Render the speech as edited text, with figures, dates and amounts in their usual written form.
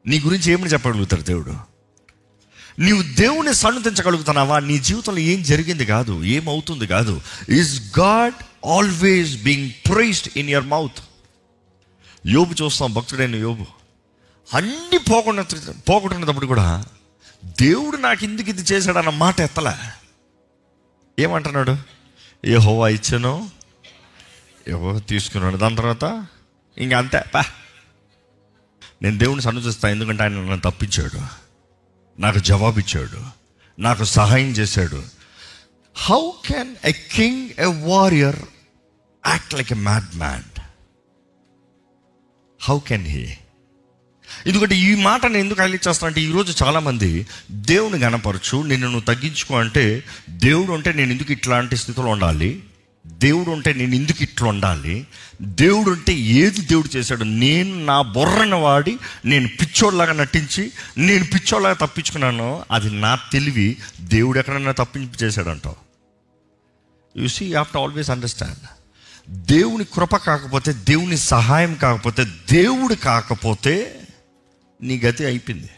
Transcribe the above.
నీ గురించి ఏమని చెప్పగలుగుతాడు దేవుడు? నీవు దేవుని సన్నుతించగలుగుతున్నావా? నీ జీవితంలో ఏం జరిగింది కాదు, ఏమవుతుంది కాదు. Is God always being praised in your mouth? యోబు చూస్తాం, భక్తుడైన యోబు అన్ని పోగొట్టుకున్నప్పుడు కూడా దేవుడు నాకు ఎందుకు ఇది చేశాడు అన్న మాట ఎత్తలే. ఏమంటున్నాడు? యెహోవా ఇచ్చాను, యెహోవా తీసుకున్నాడు, దాని తర్వాత ఇంక అంతే, నేను దేవుని సన్నుతిస్తాను ఎందుకంటే ఆయన నన్ను తప్పించాడు, నాకు జవాబిచ్చాడు, నాకు సహాయం చేశాడు. How can a king, a warrior act like a mad man? How can he? ఎందుకంటే ఈ మాట నేను ఎందుకు హైలైట్ చేస్తాను అంటే, ఈరోజు చాలామంది దేవుని గణపరచు, నిన్ను నువ్వు తగ్గించుకో అంటే, దేవుడు అంటే నేను ఎందుకు ఇట్లాంటి స్థితిలో ఉండాలి, దేవుడు అంటే నేను ఎందుకు ఇట్లా ఉండాలి, దేవుడు అంటే ఏది దేవుడు చేశాడు, నేను నా బొర్రను వాడి నేను పిచ్చోళ్ళలాగా నటించి నేను పిచ్చోళ్ళలాగా తప్పించుకున్నాను, అది నా తెలివి, దేవుడు ఎక్కడైనా తప్పించి చేశాడంటావు. You see, you have to always understand, దేవుని కృప కాకపోతే, దేవుని సహాయం కాకపోతే, దేవుడు కాకపోతే నీ గతి అయిపోయింది.